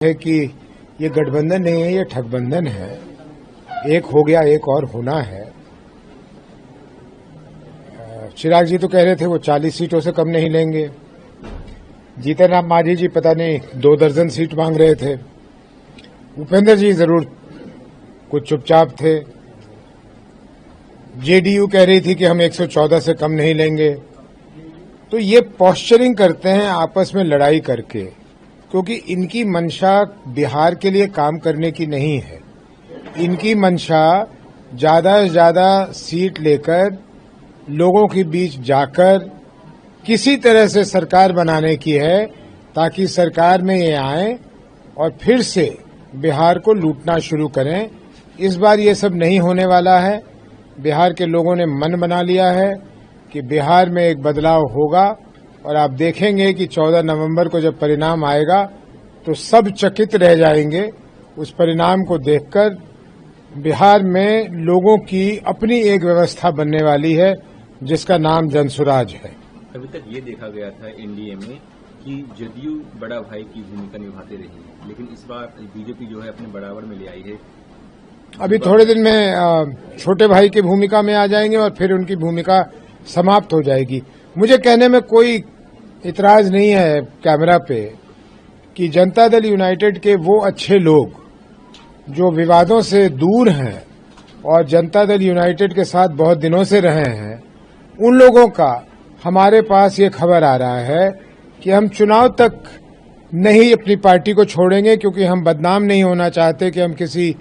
है कि ये गठबंधन नहीं है, ये ठगबंधन है। एक हो गया, एक और होना है। चिराग जी तो कह रहे थे वो 40 सीटों से कम नहीं लेंगे। जीतन राम मांझी जी पता नहीं 2 दर्जन सीट मांग रहे थे। उपेंद्र जी जरूर कुछ चुपचाप थे। जेडीयू कह रही थी कि हम 114 से कम नहीं लेंगे। तो ये पॉस्चरिंग करते हैं आपस में लड़ाई करके, क्योंकि इनकी मंशा बिहार के लिए काम करने की नहीं है। इनकी मंशा ज्यादा से ज्यादा सीट लेकर लोगों के बीच जाकर किसी तरह से सरकार बनाने की है, ताकि सरकार में ये आए और फिर से बिहार को लूटना शुरू करें। इस बार ये सब नहीं होने वाला है। बिहार के लोगों ने मन बना लिया है कि बिहार में एक बदलाव होगा, और आप देखेंगे कि 14 नवंबर को जब परिणाम आएगा तो सब चकित रह जाएंगे उस परिणाम को देखकर। बिहार में लोगों की अपनी एक व्यवस्था बनने वाली है जिसका नाम जनसुराज है। अभी तक ये देखा गया था एनडीए में कि जदयू बड़ा भाई की भूमिका निभाते रही, लेकिन इस बार बीजेपी जो है अपने बराबर में ले आई है। अभी थोड़े दिन में छोटे भाई की भूमिका में आ जाएंगे और फिर उनकी भूमिका समाप्त हो जाएगी। मुझे कहने में कोई इतराज नहीं है कैमरा पे कि जनता दल यूनाइटेड के वो अच्छे लोग जो विवादों से दूर हैं और जनता दल यूनाइटेड के साथ बहुत दिनों से रहे हैं, उन लोगों का हमारे पास ये खबर आ रहा है कि हम चुनाव तक नहीं अपनी पार्टी को छोड़ेंगे, क्योंकि हम बदनाम नहीं होना चाहते कि हम किसी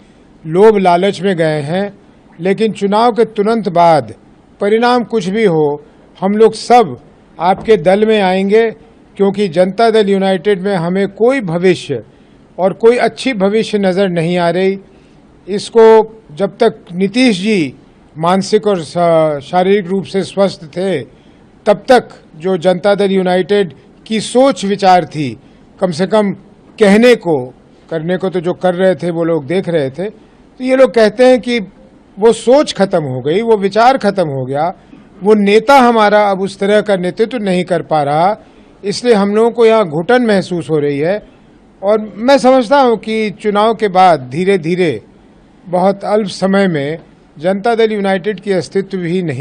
लोभ लालच में गए हैं। लेकिन चुनाव के तुरंत बाद परिणाम कुछ भी हो, हम लोग सब आपके दल में आएंगे, क्योंकि जनता दल यूनाइटेड में हमें कोई भविष्य और कोई अच्छी भविष्य नजर नहीं आ रही। इसको जब तक नीतीश जी मानसिक और शारीरिक रूप से स्वस्थ थे, तब तक जो जनता दल यूनाइटेड की सोच विचार थी, कम से कम कहने को, करने को तो जो कर रहे थे वो लोग देख रहे थे। तो ये लोग कहते हैं कि वो सोच खत्म हो गई, वो विचार खत्म हो गया, वो नेता हमारा अब उस तरह का नेतृत्व नहीं कर पा रहा, इसलिए हम लोगों को यहाँ घुटन महसूस हो रही है। और मैं समझता हूँ कि चुनाव के बाद धीरे धीरे बहुत अल्प समय में जनता दल यूनाइटेड की अस्तित्व भी नहीं